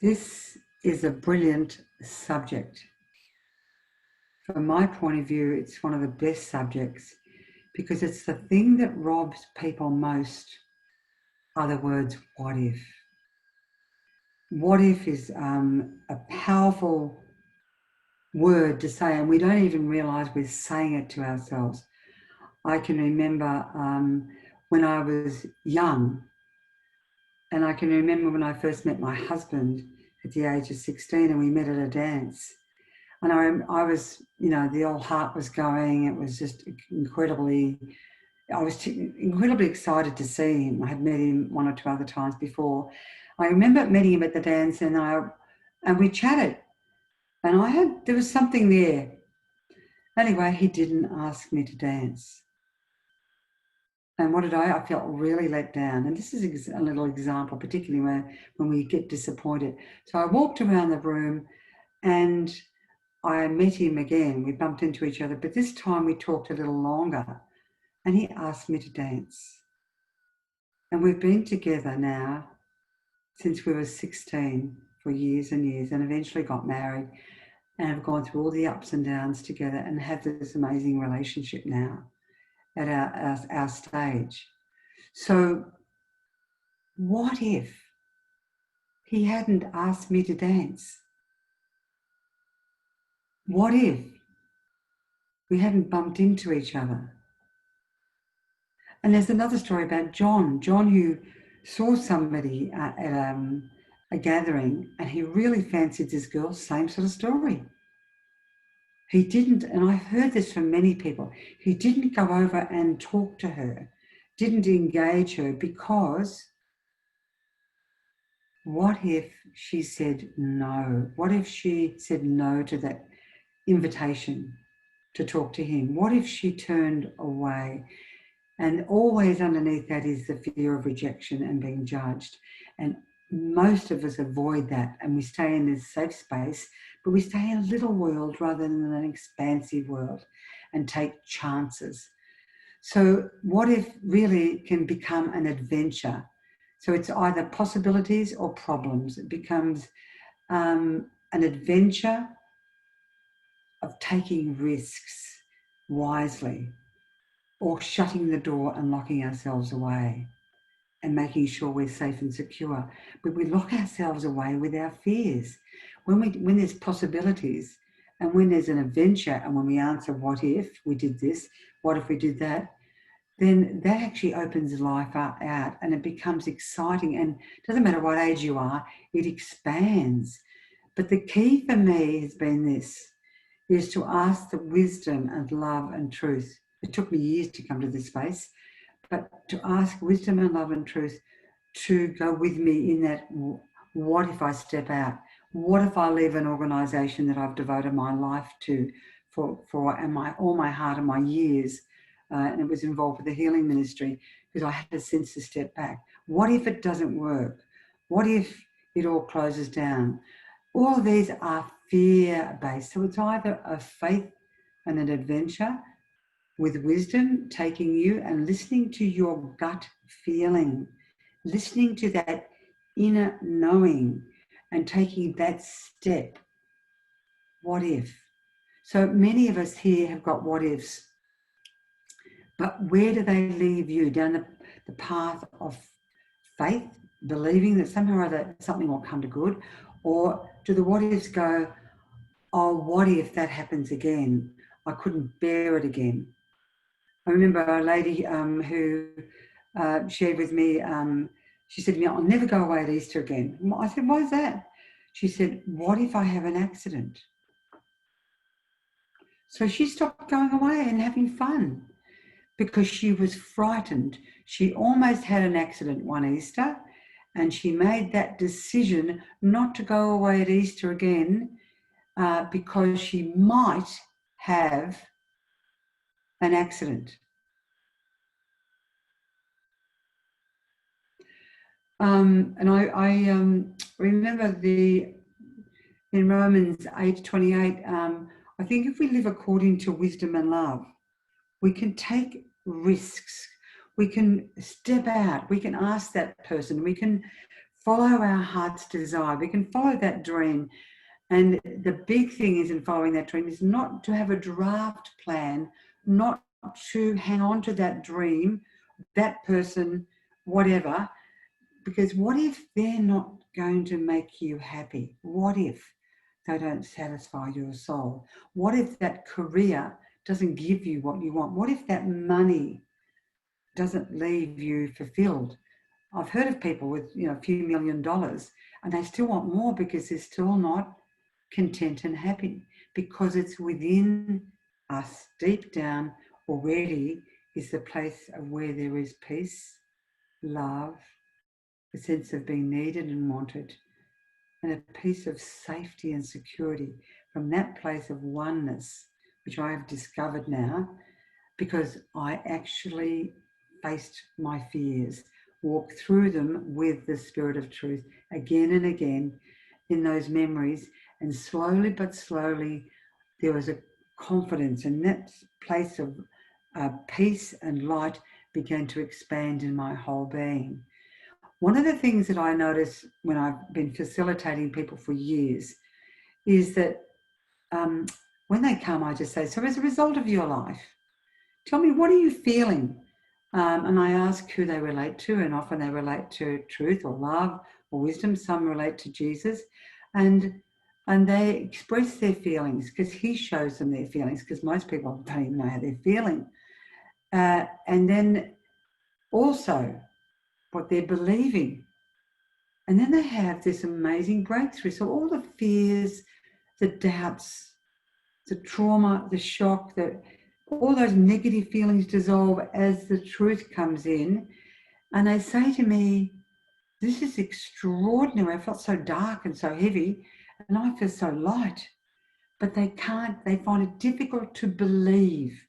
This is a brilliant subject. From my point of view, it's one of the best subjects because it's the thing that robs people most are the words, what if? What if is a powerful word to say, and we don't even realise we're saying it to ourselves. I can remember when I was young, and I can remember when I first met my husband at the age of 16, and we met at a dance. And I was, the old heart was going. It was just I was incredibly excited to see him. I had met him one or two other times before. I remember meeting him at the dance, and we chatted. And there was something there. Anyway, he didn't ask me to dance. And what did I felt really let down. And this is a little example, particularly when we get disappointed. So I walked around the room and I met him again. We bumped into each other, but this time we talked a little longer and he asked me to dance. And we've been together now since we were 16 for years and years, and eventually got married and have gone through all the ups and downs together and have this amazing relationship now at our stage. So what if he hadn't asked me to dance? What if we hadn't bumped into each other? And there's another story about John who saw somebody at a gathering and he really fancied this girl, same sort of story. He didn't, and I've heard this from many people, he didn't go over and talk to her, didn't engage her because what if she said no? What if she said no to that invitation to talk to him? What if she turned away? And always underneath that is the fear of rejection and being judged. And most of us avoid that and we stay in this safe space, but we stay in a little world rather than an expansive world and take chances. So what if really can become an adventure? So it's either possibilities or problems. It becomes an adventure of taking risks wisely, or shutting the door and locking ourselves away and making sure we're safe and secure. But we lock ourselves away with our fears. When there's possibilities and when there's an adventure and when we answer, what if we did this, what if we did that, then that actually opens life out and it becomes exciting. And it doesn't matter what age you are, it expands. But the key for me has been this, is to ask the wisdom and love and truth. It took me years to come to this space, but to ask wisdom and love and truth to go with me in that, what if I step out? What if I leave an organisation that I've devoted my life to for all my heart and my years, and it was involved with the healing ministry, because I had a sense to step back. What if it doesn't work? What if it all closes down? All of these are fear-based. So it's either a faith and an adventure with wisdom taking you and listening to your gut feeling, listening to that inner knowing and taking that step. What if? So many of us here have got what ifs, but where do they leave you? Down the path of faith, believing that somehow or other something will come to good, or do the what ifs go, oh, what if that happens again? I couldn't bear it again. I remember a lady who shared with me, she said to me, I'll never go away at Easter again. I said, why is that? She said, what if I have an accident? So she stopped going away and having fun because she was frightened. She almost had an accident one Easter and she made that decision not to go away at Easter again because she might have an accident. And I remember in Romans 8:28, I think if we live according to wisdom and love, we can take risks. We can step out. We can ask that person. We can follow our heart's desire. We can follow that dream. And the big thing is in following that dream is not to have a draft plan, not to hang on to that dream, that person, whatever, because what if they're not going to make you happy? What if they don't satisfy your soul? What if that career doesn't give you what you want? What if that money doesn't leave you fulfilled? I've heard of people with, a few $1,000,000 and they still want more because they're still not content and happy, because it's within us, deep down already is the place of where there is peace, love, a sense of being needed and wanted, and a piece of safety and security from that place of oneness, which I have discovered now because I actually faced my fears, walked through them with the Spirit of Truth again and again in those memories, and slowly but slowly there was a confidence, and that place of peace and light began to expand in my whole being. One of the things that I notice when I've been facilitating people for years is that when they come, I just say, so as a result of your life, tell me, what are you feeling? And I ask who they relate to, and often they relate to truth or love or wisdom. Some relate to Jesus, and they express their feelings because he shows them their feelings, because most people don't even know how they're feeling. And then also what they're believing. And then they have this amazing breakthrough. So all the fears, the doubts, the trauma, the shock, all those negative feelings dissolve as the truth comes in. And they say to me, this is extraordinary. I felt so dark and so heavy, and I feel so light. But they find it difficult to believe.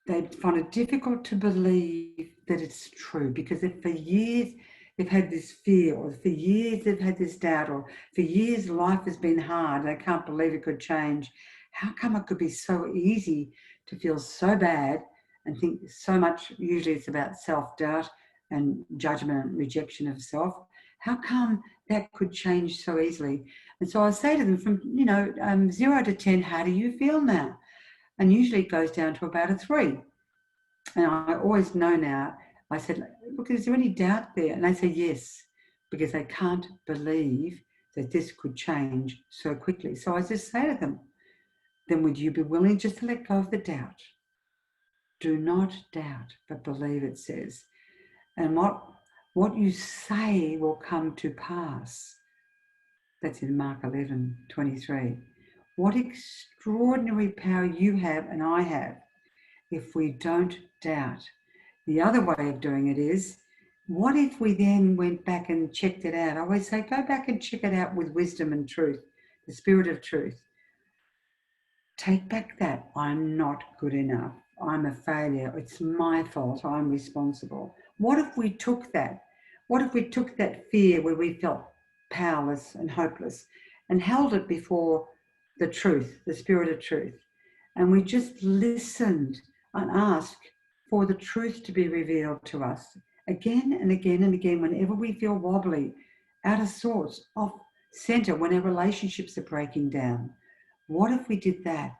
They find it difficult to believe that it's true, because if for years they've had this fear, or for years they've had this doubt, or for years life has been hard, they can't believe it could change. How come it could be so easy to feel so bad and think so much? Usually it's about self-doubt and judgment and rejection of self. How come that could change so easily? And so I say to them, from 0 to 10, how do you feel now? And usually it goes down to about a 3. And I always know now, I said, look, is there any doubt there? And they say yes, because they can't believe that this could change so quickly. So I just say to them, then would you be willing just to let go of the doubt? Do not doubt, but believe, it says. And what you say will come to pass. That's in Mark 11:23. What extraordinary power you have and I have if we don't doubt. The other way of doing it is, what if we then went back and checked it out? I always say, go back and check it out with wisdom and truth, the Spirit of Truth. Take back that I'm not good enough, I'm a failure, it's my fault, I'm responsible. What if we took that? What if we took that fear where we felt powerless and hopeless and held it before the truth, the Spirit of Truth, and we just listened and asked for the truth to be revealed to us again and again and again whenever we feel wobbly, out of sorts, off center, when our relationships are breaking down? What if we did that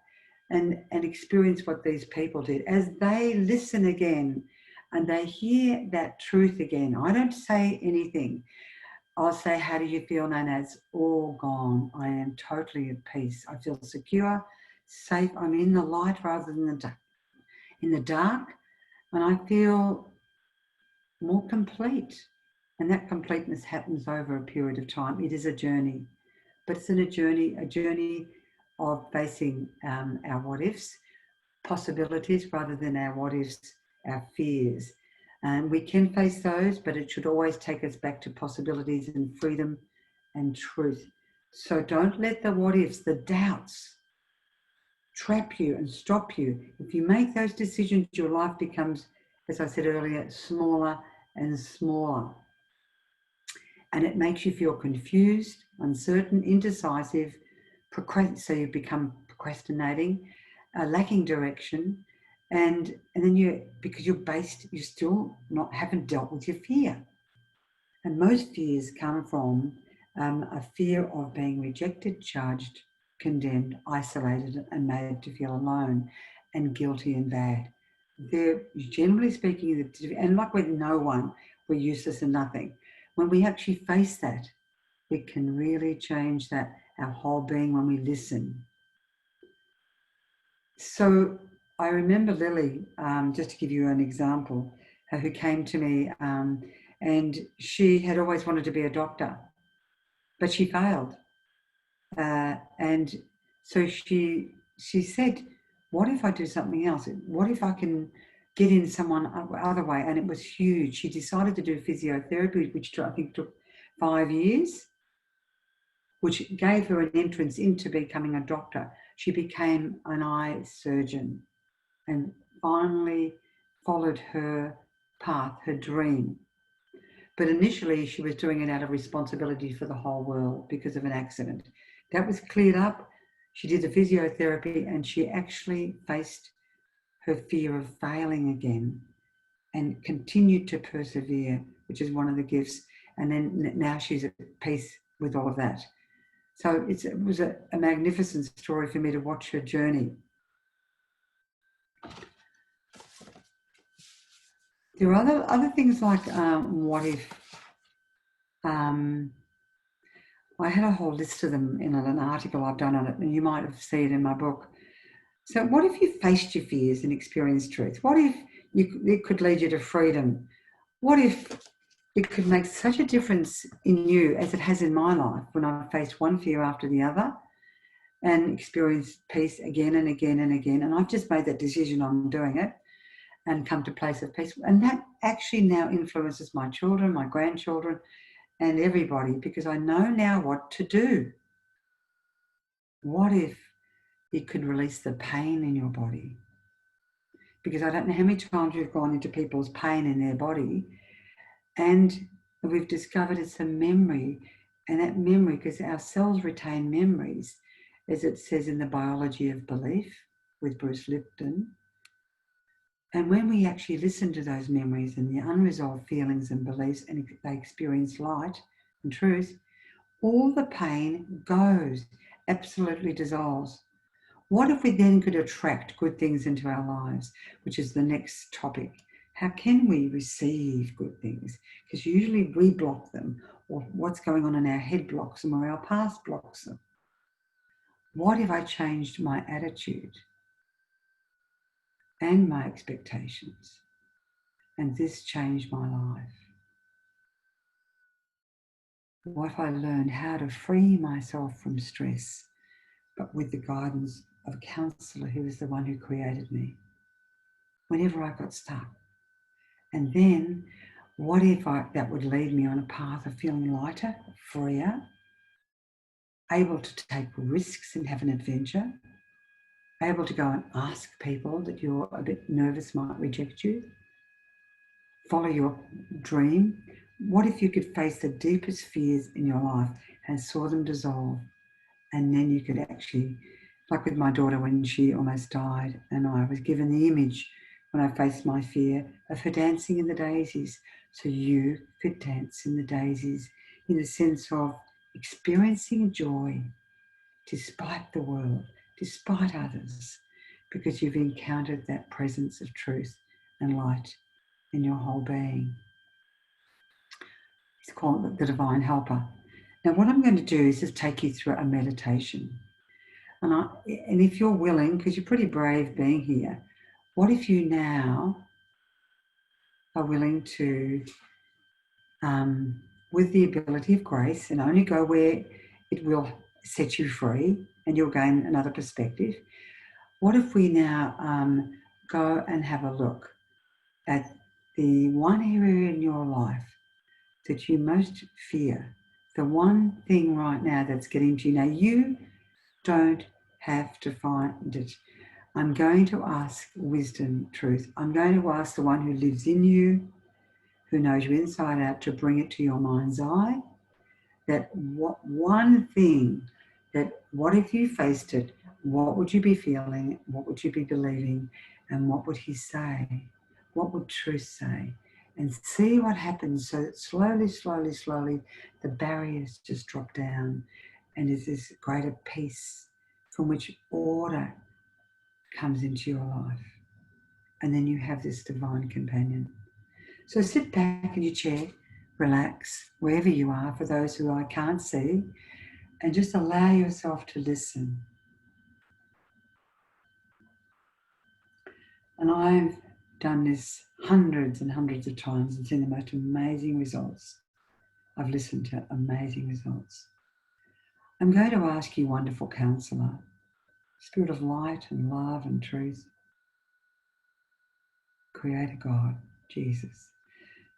and experience what these people did as they listen again and they hear that truth again? I don't say anything. I'll say, how do you feel, Nanaz? All gone. I am totally at peace. I feel secure, safe. I'm in the light rather than in the dark, and I feel more complete. And that completeness happens over a period of time. It is a journey, but it's a journey of facing our what ifs, possibilities rather than our what ifs, our fears. And we can face those, but it should always take us back to possibilities and freedom and truth. So don't let the what ifs, the doubts, trap you and stop you. If you make those decisions, your life becomes, as I said earlier, smaller and smaller. And it makes you feel confused, uncertain, indecisive, so you become procrastinating, lacking direction, and then because you still haven't dealt with your fear. And most fears come from a fear of being rejected, judged, condemned, isolated, and made to feel alone and guilty and bad. They're generally speaking, and like with no one, we're useless and nothing. When we actually face that, it can really change that, our whole being, when we listen. So I remember Lily, just to give you an example, who came to me, and she had always wanted to be a doctor, but she failed. And so she said, what if I do something else? What if I can get in someone other way? And it was huge. She decided to do physiotherapy, which I think took 5 years, which gave her an entrance into becoming a doctor. She became an eye surgeon and finally followed her path, her dream. But initially she was doing it out of responsibility for the whole world because of an accident. That was cleared up. She did the physiotherapy and she actually faced her fear of failing again and continued to persevere, which is one of the gifts. And then now she's at peace with all of that. So it was a magnificent story for me to watch her journey. There are other things like what if. I had a whole list of them in an article I've done on it, and you might have seen it in my book. So what if you faced your fears and experienced truth? What if it could lead you to freedom? What if it could make such a difference in you as it has in my life when I've faced one fear after the other and experienced peace again and again and again. And I've just made that decision on doing it and come to a place of peace. And that actually now influences my children, my grandchildren, and everybody, because I know now what to do. What if it could release the pain in your body? Because I don't know how many times we've gone into people's pain in their body and we've discovered it's a memory. And that memory, because our cells retain memories, as it says in The Biology of Belief with Bruce Lipton. And when we actually listen to those memories and the unresolved feelings and beliefs, and they experience light and truth, all the pain goes, absolutely dissolves. What if we then could attract good things into our lives, which is the next topic? How can we receive good things? Because usually we block them, or what's going on in our head blocks them, or our past blocks them. What if I changed my attitude and my expectations, and this changed my life? What if I learned how to free myself from stress, but with the guidance of a counsellor who is the one who created me, whenever I got stuck? And then what if that would lead me on a path of feeling lighter, freer, able to take risks and have an adventure, able to go and ask people that you're a bit nervous might reject you, follow your dream? What if you could face the deepest fears in your life and saw them dissolve? And then you could actually, like with my daughter when she almost died, and I was given the image when I faced my fear of her dancing in the daisies. So you could dance in the daisies in the sense of experiencing joy despite the world, despite others, because you've encountered that presence of truth and light in your whole being. It's called the Divine Helper. Now, what I'm going to do is just take you through a meditation. And if you're willing, because you're pretty brave being here, what if you now are willing to, with the ability of grace, and only go where it will set you free and you'll gain another perspective. What if we now go and have a look at the one area in your life that you most fear, the one thing right now that's getting to you. Now, you don't have to find it. I'm going to ask wisdom, truth. I'm going to ask the one who lives in you, who knows you inside out, to bring it to your mind's eye. That what one thing, that what if you faced it, what would you be feeling? What would you be believing? And what would he say? What would truth say? and see what happens. So that slowly, slowly, slowly, the barriers just drop down, and there's this greater peace from which order comes into your life. And then you have this divine companion. So sit back in your chair, relax, wherever you are, for those who I can't see, and just allow yourself to listen. And I've done this hundreds and hundreds of times and seen the most amazing results. I've listened to amazing results. I'm going to ask you, wonderful counselor, Spirit of light and love and truth, Creator God, Jesus,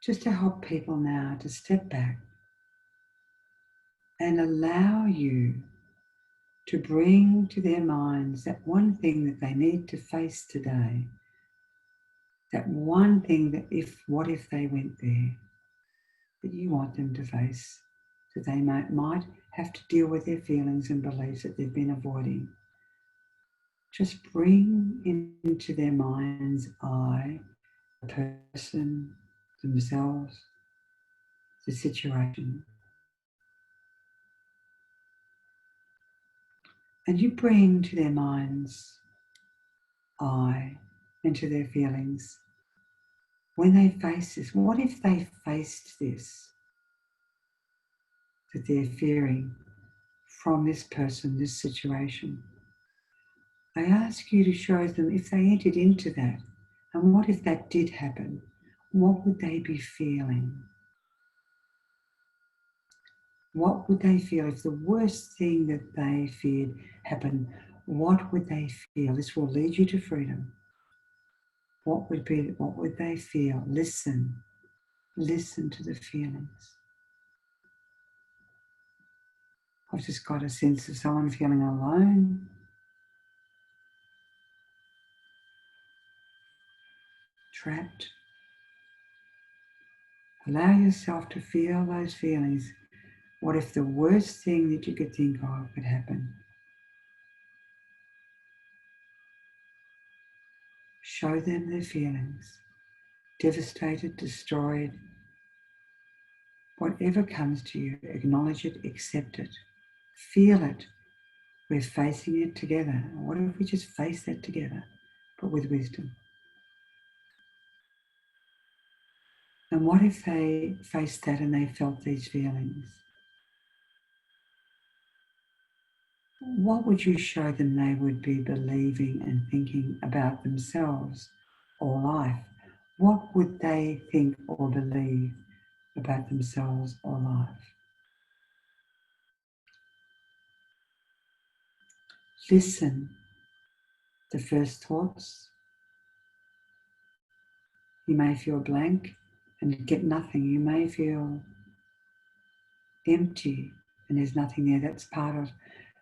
just to help people now to step back and allow you to bring to their minds that one thing that they need to face today, that one thing that what if they went there, that you want them to face, that they might have to deal with their feelings and beliefs that they've been avoiding. Just bring into their mind's eye the person, themselves, the situation. And you bring to their mind's eye and to their feelings, when they face this, what if they faced this that they're fearing from this person, this situation? I ask you to show them if they entered into that, and what if that did happen? What would they be feeling? What would they feel if the worst thing that they feared happened? What would they feel? This will lead you to freedom. What would they feel? Listen to the feelings. I've just got a sense of someone feeling alone, trapped. Allow yourself to feel those feelings. What if the worst thing that you could think of could happen? Show them their feelings. Devastated, destroyed. Whatever comes to you, acknowledge it, accept it. Feel it. We're facing it together. What if we just face that together, but with wisdom? And what if they faced that and they felt these feelings? What would you show them they would be believing and thinking about themselves or life? What would they think or believe about themselves or life? Listen. The first thoughts. You may feel blank and get nothing. You may feel empty and there's nothing there. That's part of,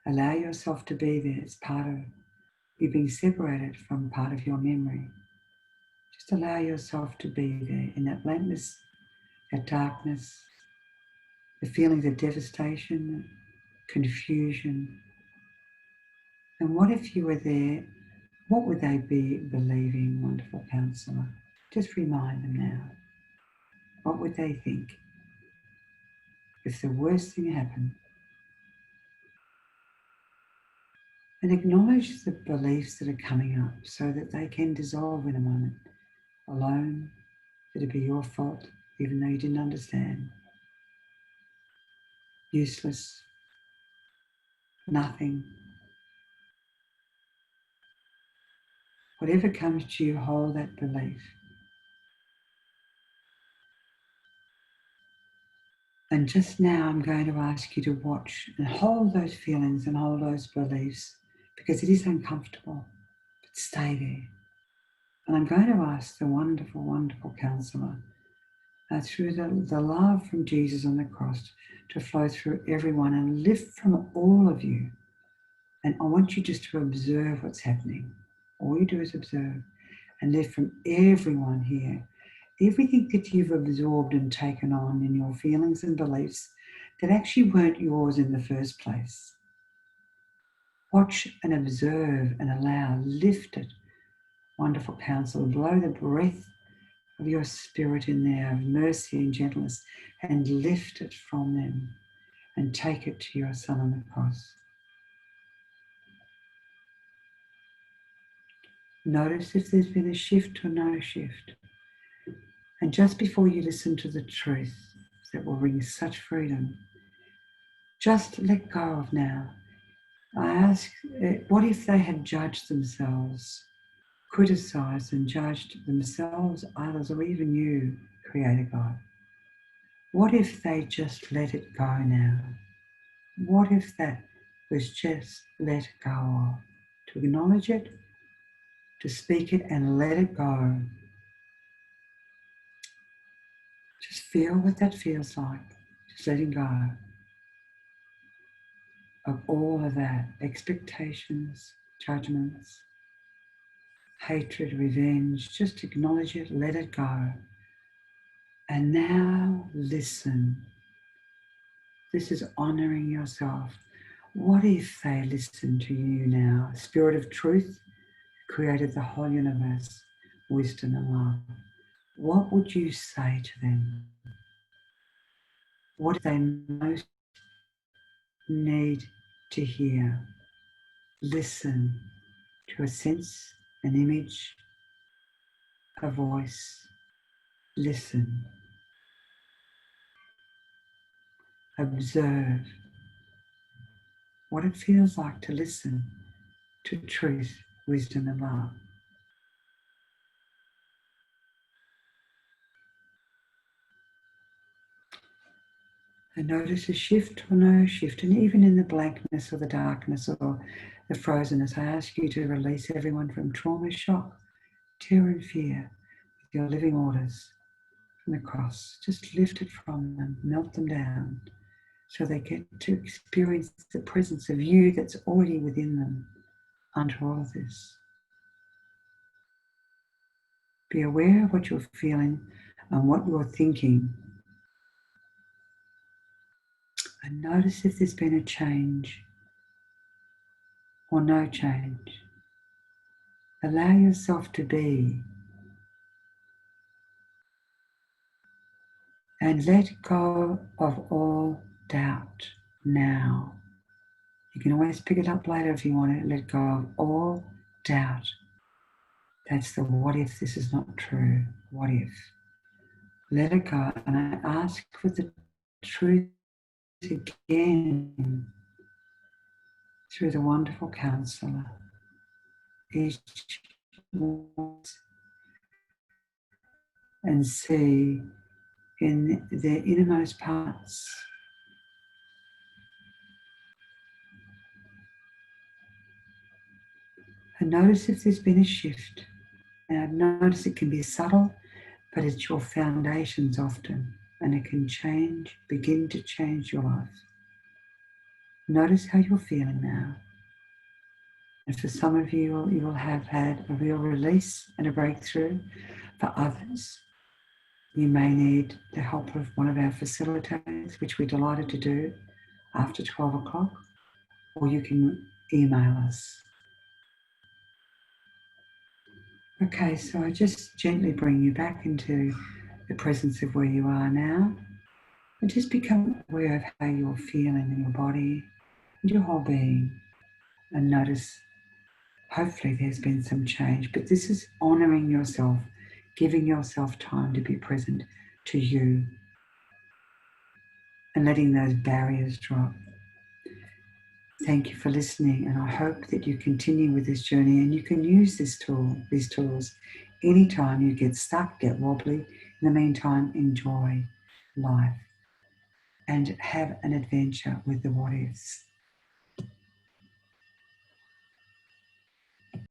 allow yourself to be there. It's part of you being separated from part of your memory. Just allow yourself to be there in that blankness, that darkness, the feelings of devastation, confusion. And what if you were there? What would they be believing, wonderful counselor? Just remind them now. What would they think if the worst thing happened? And acknowledge the beliefs that are coming up so that they can dissolve in a moment. Alone, it'd be your fault, even though you didn't understand. Useless, nothing. Whatever comes to you, hold that belief. And just now I'm going to ask you to watch and hold those feelings and hold those beliefs, because it is uncomfortable, but stay there. And I'm going to ask the wonderful, wonderful counselor through the love from Jesus on the cross to flow through everyone and lift from all of you. And I want you just to observe what's happening. All you do is observe and lift from everyone here. Everything that you've absorbed and taken on in your feelings and beliefs that actually weren't yours in the first place. Watch and observe and allow, lift it. Wonderful counselor, blow the breath of your spirit in there, of mercy and gentleness, and lift it from them and take it to your Son on the cross. Notice if there's been a shift or no shift. And just before you listen to the truth that will bring such freedom, just let go of now. I ask, what if they had judged themselves, criticized and judged themselves, others, or even you, Creator God? What if they just let it go now? What if that was just let go of? To acknowledge it, to speak it and let it go. Just feel what that feels like. Just letting go of all of that, expectations, judgments, hatred, revenge. Just acknowledge it, let it go. And now listen. This is honoring yourself. What if they listen to you now? Spirit of truth created the whole universe, wisdom and love. What would you say to them? What do they most need to hear? Listen to a sense, an image, a voice. Listen. Observe what it feels like to listen to truth, wisdom and love. And notice a shift or no shift. And even in the blankness or the darkness or the frozenness, I ask you to release everyone from trauma, shock, terror and fear with your living orders from the cross. Just lift it from them, melt them down so they get to experience the presence of you that's already within them under all of this. Be aware of what you're feeling and what you're thinking. And notice if there's been a change or no change. Allow yourself to be and let go of all doubt now. You can always pick it up later if you want to. Let go of all doubt. That's the what if this is not true. What if? Let it go. And I ask for the truth again through the wonderful counselor. Each and see in their innermost parts and notice if there's been a shift. Now notice it can be subtle, but it's your foundations often, and it can change, begin to change your life. Notice how you're feeling now. And for some of you, you will have had a real release and a breakthrough. For others, you may need the help of one of our facilitators, which we're delighted to do after 12 o'clock, or you can email us. Okay, so I just gently bring you back into the presence of where you are now, and just become aware of how you're feeling in your body and your whole being, and notice hopefully there's been some change, but this is honoring yourself, giving yourself time to be present to you and letting those barriers drop. Thank you for listening, and I hope that you continue with this journey and you can use these tools anytime you get stuck, get wobbly. In the meantime, enjoy life and have an adventure with the what ifs.